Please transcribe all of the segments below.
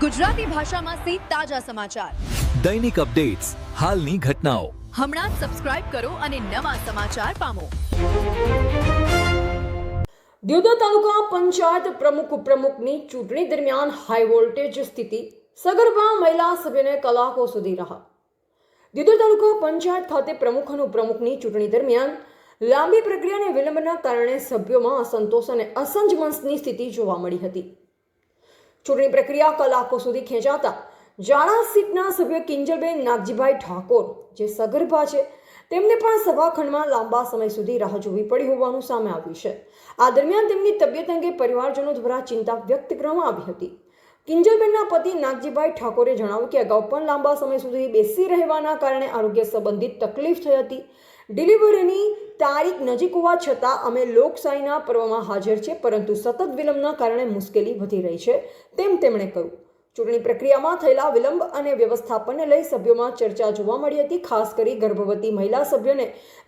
ગુજરાતી ભાષામાં તાજા સમાચાર, દૈનિક અપડેટ્સ, હાલની ઘટનાઓ. હમણાં જ સબસ્ક્રાઇબ કરો અને નવા સમાચાર પામો. દિયોદર તાલુકા પંચાયત પ્રમુખ ઉપપ્રમુખની ચૂંટણી દરમિયાન હાઈ વોલ્ટેજ સ્થિતિ, સગર્ભા મહિલા સભ્યને કલાકો સુધી રાહત. દિયોદર તાલુકા પંચાયત ખાતે પ્રમુખ અને ઉપપ્રમુખની ચૂંટણી દરમિયાન લાંબી પ્રક્રિયા અને વિલંબના કારણે સભ્યોમાં અસંતોષ અને અસમંજસની સ્થિતિ જોવા મળી હતી. ચૂંટણી પ્રક્રિયા કલાકો સુધી ખેંચાતા જાણા સીટના સભ્ય કિંજલબેન નાગજીભાઈ ઠાકોર, જે સગર્ભા છે, તેમને પણ સભાખંડમાં લાંબા સમય સુધી રાહ જોવી પડી હોવાનું સામે આવ્યું છે. આ દરમિયાન તેમની તબિયત અંગે પરિવારજનો દ્વારા ચિંતા વ્યક્ત કરવામાં આવી હતી. કિંજલબેનના પતિ નાગજીભાઈ ઠાકોરે જણાવ્યું કે અગાઉ પણ લાંબા સમય સુધી બેસી રહેવાના કારણે આરોગ્ય સંબંધિત તકલીફ થઈ હતી. ડિલિવરીની તારીખ નજીક હોવા છતાં અમે લોકશાહીના પર્વમાં હાજર છે, પરંતુ સતત વિલંબના કારણે મુશ્કેલી વધી રહી છે, તેમ તેમણે કહ્યું. ચૂંટણી પ્રક્રિયામાં થયેલા વિલંબ અને વ્યવસ્થાપનને લઈ સભ્યોમાં ચર્ચા જોવા મળી હતી. ખાસ કરી ગર્ભવતી મહિલા સભ્યોને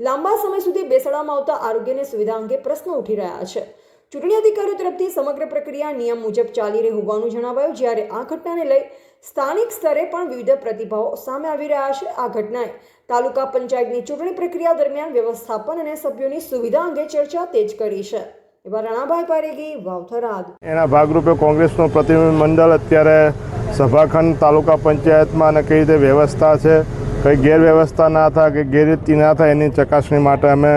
લાંબા સમય સુધી બેસાડવામાં આવતા આરોગ્યની સુવિધા અંગે પ્રશ્નો ઉઠી રહ્યા છે. ચૂંટણી અધિકારીઓ તરફથી સમગ્ર પ્રક્રિયા નિયમ મુજબ ચાલી રહી હોવાનું જણાવાયું. જ્યારે આ ઘટનાને લઈ સ્થાનિક સ્તરે પણ વિવિધ પ્રતિભાવો સામે આવી રહ્યા છે. આ ઘટનાએ તાલુકા પંચાયતની ચૂંટણી પ્રક્રિયા દરમિયાન વ્યવસ્થાપન અને સભ્યોની સુવિધા અંગે ચર્ચા તેજ કરી છે. એવા રાણાભાઈ પારેગી, વાવથરાદ. એના ભાગરૂપે કોંગ્રેસનું પ્રતિનિધિ મંડળ અત્યારે સભાખંડ તાલુકા પંચાયતમાં અને કઈ રીતે વ્યવસ્થા છે, કંઈ ગેરવ્યવસ્થા ના થાય, કંઈ ગેરરીતિ ના થાય, એની ચકાસણી માટે અમે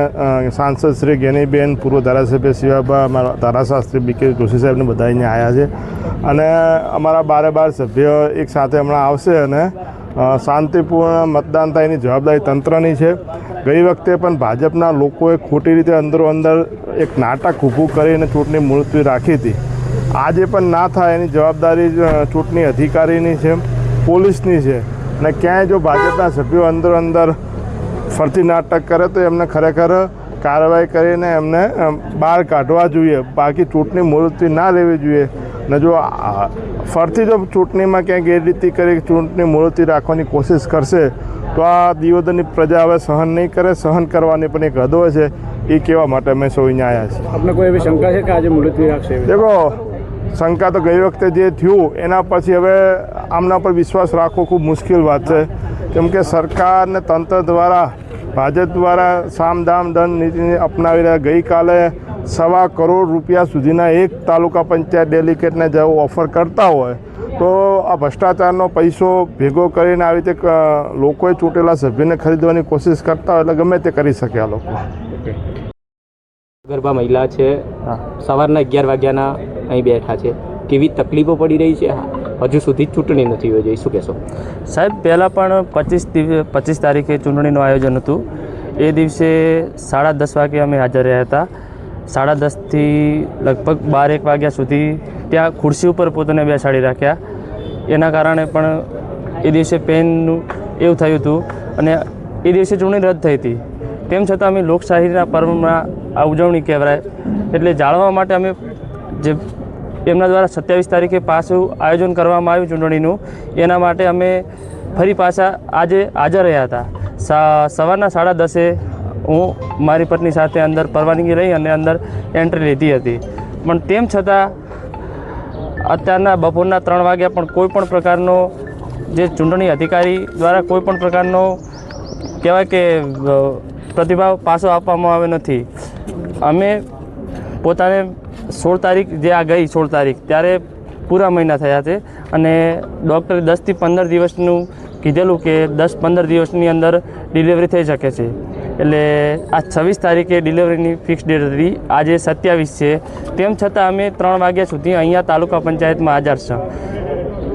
સાંસદ શ્રી જ્ઞાનીબેન, પૂર્વ ધારાસભ્ય શિવાબા, અમારા ધારાશાસ્ત્રી બીકે જોશી સાહેબને બધા અહીંયા આવ્યા છે અને અમારા 12 સભ્યો એક સાથે હમણાં આવશે અને શાંતિપૂર્ણ મતદાન થાય એની જવાબદારી તંત્રની છે. ગઈ વખતે પણ ભાજપના લોકોએ ખોટી રીતે અંદરો-અંદર એક નાટક ઊભું કરીને ચૂંટણી મુલતવી રાખી હતી. આજે પણ ના થાય એની જવાબદારી ચૂંટણી અધિકારીની છે, પોલીસની છે. અને ક્યાંય જો ભાજપના સભ્યો અંદરો-અંદર ફરતી નાટક કરે તો એમને ખરેખર કાર્યવાહી કરીને એમને બહાર કાઢવા જોઈએ. બાકી ચૂંટણી મુલતવી ના લેવી જોઈએ. ને જો ફરતી જો ચૂંટણીમાં ક્યાંય ગેરરીતિ કરી ચૂંટણી મુલતવી રાખવાની કોશિશ કરશે તો આ દિયોદરની પ્રજા હવે સહન નહીં કરે. સહન કરવાની પણ એક હદ હોય છે, એ કહેવા માટે અમે સૌ અહીંયા આવ્યા છીએ. આપણે કોઈ એવી શંકા છે કે આજે મુલતવી રાખશે? દેખો, શંકા તો ગઈ વખતે જે થયું એના પછી હવે આમના પર વિશ્વાસ રાખવો ખૂબ મુશ્કેલ વાત છે. કેમ કે સરકાર ને તંત્ર દ્વારા, ભાજપ દ્વારા સામદામ દંડ નીતિને અપનાવી રહ્યા. ગઈકાલે 1.25 કરોડ રૂપિયા સુધીના એક તાલુકા પંચાયત ડેલિકેટને જો ઓફર કરતા હોય તો આ ભ્રષ્ટાચારનો પૈસો ભેગો કરીને આવી રીતે લોકોએ ચૂંટેલા સભ્યને ખરીદવાની કોશિશ કરતા હોય એટલે ગમે તે કરી શકે આ લોકો. ગર્ભા મહિલા છે, સવારના 11 વાગ્યાના અહીં બેઠા છે. કેવી તકલીફો પડી રહી છે? હજુ સુધી ચૂંટણી નથી યોજાઈ, શું કહેશો? સાહેબ, પહેલાં પણ 25 તારીખે ચૂંટણીનું આયોજન હતું. એ દિવસે 10:30 વાગે અમે હાજર રહ્યા હતા. 10:30 થી લગભગ 12-1 વાગ્યા સુધી ત્યાં ખુરશી ઉપર પોતાને બેસાડી રાખ્યા. એના કારણે પણ એ દિવસે પેનનું એવું થયું હતું અને એ દિવસે ચૂંટણી રદ થઈ હતી. તેમ છતાં અમે લોકશાહીના પર્વમાં આ ઉજવણી કહેવાય એટલે જાળવવા માટે અમે જે એમના દ્વારા 27 તારીખે પાછું આયોજન કરવામાં આવ્યું ચૂંટણીનું, એના માટે અમે ફરી પાછા આજે હાજર રહ્યા હતા. સવારના 10:30 હું મારી પત્ની સાથે અંદર પરવાનગી લઈ અને અંદર એન્ટ્રી લીધી હતી. પણ તેમ છતાં અત્યારના બપોરના 3 વાગ્યા પણ કોઈ પણ પ્રકારનો જે ચૂંટણી અધિકારી દ્વારા કોઈ પણ પ્રકારનો કહેવાય કે પ્રતિભાવ પાછો આપવામાં આવ્યો નથી. અમે પોતાને 16 તારીખ જે આ ગઈ 16 તારીખ ત્યારે પૂરા મહિના થયા છે અને ડૉક્ટરે 10 થી 15 દિવસનું કીધેલું કે 10-15 દિવસની અંદર ડિલિવરી થઈ શકે છે. એટલે આ 26 તારીખે ડિલિવરીની ફિક્સ ડેટ હતી. આજે 27 છે. તેમ છતાં અમે 3 વાગ્યા સુધી અહીંયા તાલુકા પંચાયતમાં હાજર છે.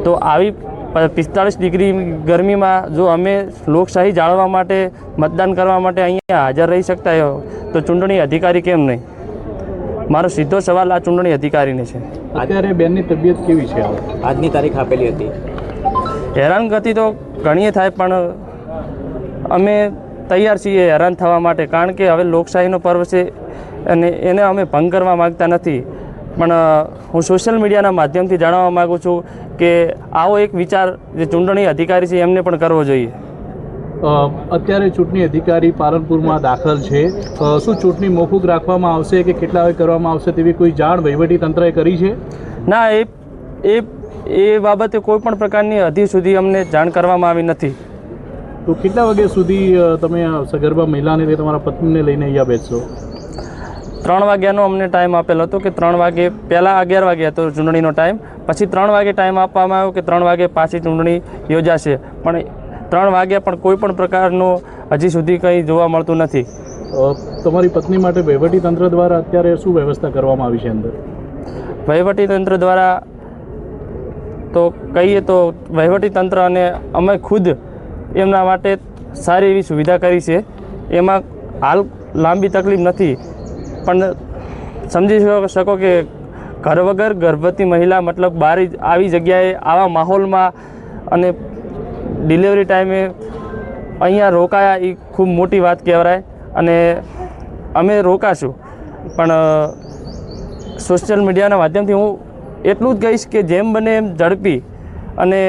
તો આવી 45 ડિગ્રી ગરમીમાં જો અમે લોકશાહી જાળવવા માટે, મતદાન કરવા માટે અહીંયા હાજર રહી શકતા હોય તો ચૂંટણી અધિકારી કેમ નહીં? મારો સીધો સવાલ આ ચૂંટણી અધિકારીને છે. અત્યારે બેનની તબિયત કેવી છે? આજની તારીખ આપેલી હતી. હેરાનગતિ તો ઘણી થાય પણ અમે તૈયાર છીએ હેરાન થવા માટે, કારણ કે હવે લોકશાહીનો પર્વ છે અને એને અમે ભંગ કરવા માગતા નથી. પણ હું સોશિયલ મીડિયાના માધ્યમથી જાણવા માગું છું કે આવો એક વિચાર જે ચૂંટણી અધિકારી છે એમને પણ કરવો જોઈએ. અત્યારે ચૂંટણી અધિકારી પાલનપુરમાં દાખલ છે. શું ચૂંટણી મોકૂફ રાખવામાં આવશે કે કેટલા વાગે કરવામાં આવશે તેવી કોઈ જાણ વહીવટી તંત્રએ કરી છે? ના, એ એ બાબતે કોઈ પણ પ્રકારની હજી સુધી અમને જાણ કરવામાં આવી નથી. તો કેટલા વાગ્યા સુધી તમે આ સગર્ભા મહિલાને તે તમારા પત્નીને લઈને અહીંયા બેસશો? 3 વાગ્યાનો અમને ટાઈમ આપેલો હતો કે 3 વાગે, પહેલાં 11 વાગે હતો ચૂંટણીનો ટાઈમ, પછી 3 વાગે ટાઈમ આપવામાં આવ્યો કે 3 વાગે પાછી ચૂંટણી યોજાશે. પણ 3 વાગ્યા પણ કોઈ પણ પ્રકારનું હજી સુધી કંઈ જોવા મળતું નથી. તમારી પત્ની માટે વહીવટીતંત્ર દ્વારા અત્યારે શું વ્યવસ્થા કરવામાં આવી છે અંદર? વહીવટીતંત્ર દ્વારા તો કહીએ તો વહીવટીતંત્ર અને અમે ખુદ એમના માટે સારી એવી સુવિધા કરી છે. એમાં હાલ લાંબી તકલીફ નથી, પણ સમજી શકો કે ઘર વગર ગર્ભવતી મહિલા મતલબ બહાર આવી જગ્યાએ આવા માહોલમાં અને ડિલિવરી ટાઈમે અહીંયા રોકાયા એ ખૂબ મોટી વાત કહેવાય. અને અમે રોકાશું, પણ સોશિયલ મીડિયાના માધ્યમથી હું એટલું જ કહીશ કે જેમ બને એમ ઝડપી અને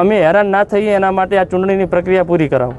અમે હેરાન ના થઈએ એના માટે આ ચૂંટણીની પ્રક્રિયા પૂરી કરાવો.